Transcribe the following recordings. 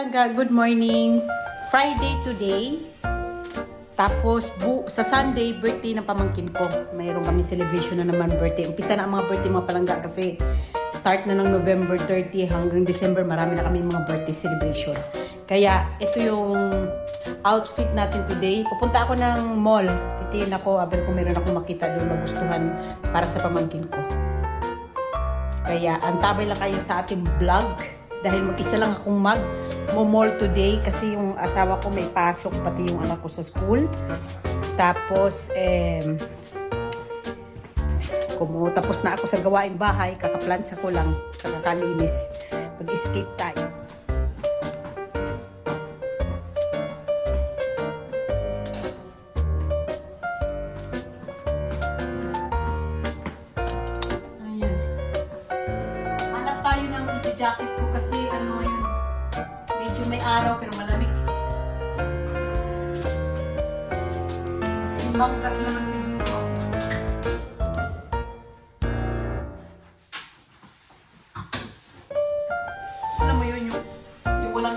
palangga, good morning. Friday today. Tapos sa Sunday, birthday ng pamangkin ko. Mayroon kami celebration na naman birthday. Umpisa na ang mga birthday mga palangga kasi start na ng November 30 hanggang December. Marami na kami mga birthday celebration. Kaya ito yung outfit natin today. Pupunta ako ng mall. Titiin ako, abel kung meron akong makita doon magustuhan para sa pamangkin ko. Kaya antabay lang kayo sa ating vlog. Dahil mag-isa lang akong mag-mall today kasi yung asawa ko may pasok pati yung anak ko sa school. Tapos tapos na ako sa gawaing bahay, kakaplansya ko lang, kakalinis. Mag-escape tayo. Jacket ko kasi ano yun, medyo may araw pero malamig. Simbangkas naman siguro. Alam mo yun, yung walang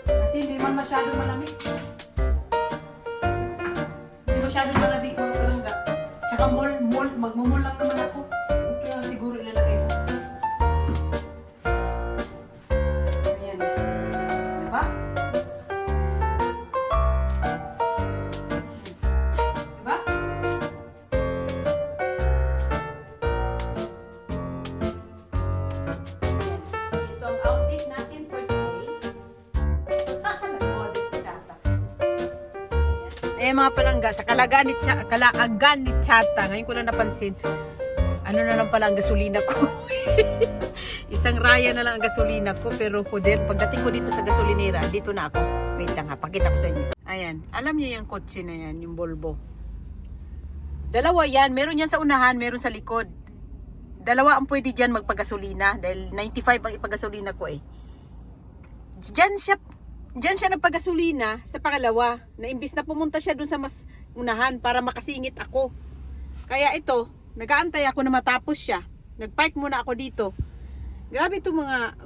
kasi hindi man masyadong malamig. Hindi masyadong malamig mga palangga. Tsaka magmumul lang naman ako. Okay lang siguro ilalagay ko. Ayan. Diba? Diba? Ito ang outfit natin for today. Nag-model si Chata. Mga palangga, sa kalaagan ni Chata, ngayon ko na napansin, ano na lang pala ang gasolina ko. Isang raya na lang ang gasolina ko, pero pagdating ko dito sa gasolinera, dito na ako. Wait lang ha, pakita ko sa inyo. Ayan, alam niyo yung kotse na yan, yung Volvo. Dalawa yan, meron yan sa unahan, meron sa likod. Dalawa ang pwede dyan magpagasolina, dahil 95 ang ipagasolina ko eh. Diyan siya nagpagasolina sa pangalawa, na imbis na pumunta siya dun sa mas unahan para makasingit ako. Kaya ito, nag-aantay ako na matapos siya. Nagpark muna ako dito. Grabe ito mga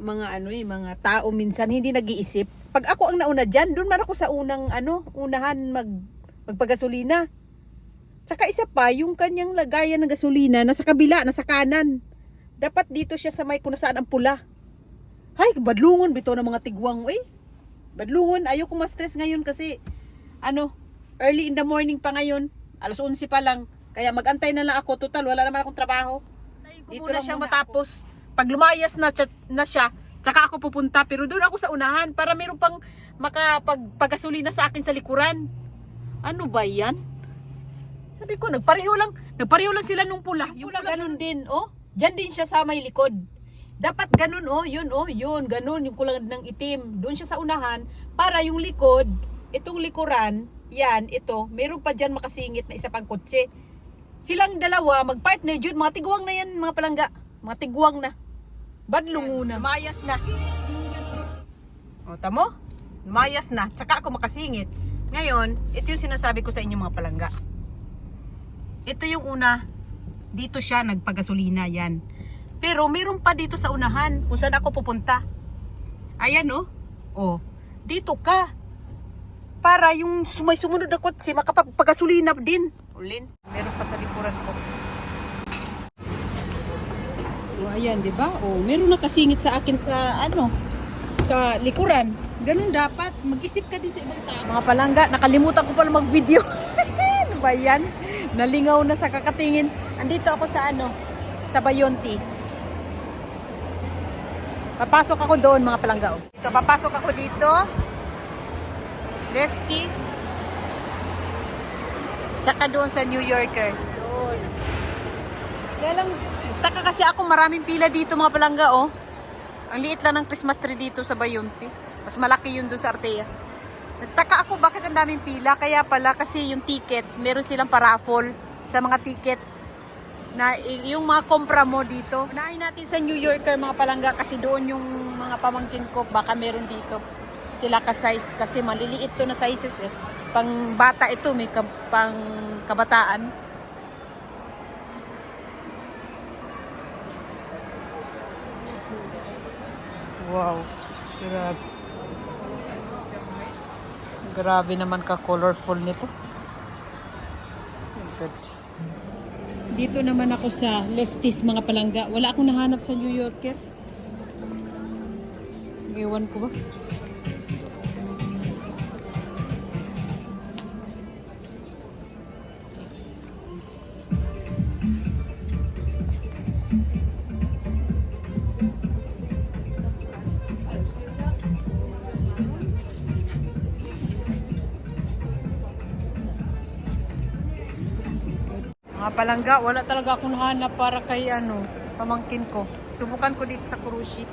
tao minsan hindi nag-iisip. Pag ako ang nauna diyan, doon man ako sa unahan magpagasolina. Tsaka isa pa, yung kanyang lagayan ng gasolina nasa kabila, nasa kanan. Dapat dito siya sa may kung saan ang pula. Hay, badlungon bito ng mga tigwang, badlungon, ayoko ma-stress ngayon kasi early in the morning pa ngayon, alas 11 pa lang. Kaya magantay na lang ako, total wala naman akong trabaho. Dito na siya matapos. Pag lumayas na siya, tsaka ako pupunta, pero doon ako sa unahan para meron pang makapagpagasolina sa akin sa likuran. Ano ba 'yan? Sabi ko, nagpareho lang sila nung pula. Yung pula ganun din, Diyan din siya sa may likod. Dapat ganun, yun, ganun, yung kulay ng itim. Doon siya sa unahan, para yung likod, itong likuran, meron pa dyan makasingit na isa pang kotse. Silang dalawa, mag-partner dyan, mga tigwang na yan, mga palangga. Mga tigwang na. Badlungo na. Lumayas na. Tamo? Lumayas na. Tsaka ako makasingit. Ngayon, ito yung sinasabi ko sa inyo mga palangga. Ito yung una, dito siya nagpagasolina yan. Pero meron pa dito sa unahan kung saan ako pupunta. Ayan dito ka. Para yung may sumunod na kotse makapagpagasolina din. Ulin, meron pa sa likuran ko. Ayan, di ba? Meron na kasingit sa akin sa sa likuran. Ganun dapat. Mag-isip ka din sa ibang tao. Mga palangga, nakalimutan ko pala mag-video. Ano ba yan? Nalingaw na sa kakatingin. Andito ako sa sa Bayonti. Papasok ako doon mga palangga. Ito, papasok ako dito. Lefties. Saka doon sa New Yorker. Doon. Kaya lang, taka kasi ako maraming pila dito mga palangga Ang liit lang ng Christmas tree dito sa Bayonti. Mas malaki yun doon sa Artea. Nagtaka ako bakit ang daming pila. Kaya pala kasi yung ticket, meron silang paraffol sa mga ticket. Na yung mga kompra mo dito. Unahin natin sa New Yorker mga palangga kasi doon yung mga pamangkin ko baka meron dito sila ka-size kasi maliliit to na sizes pang bata ito, may pang kabataan. Wow. Grabe. Grabe naman ka-colorful nito. Good. Dito naman ako sa Lefties mga palangga. Wala akong nahanap sa New Yorker. Ewan ko ba? Mga palangga, wala talaga akong nahanap para kay pamangkin ko. Subukan ko dito sa Kurushi.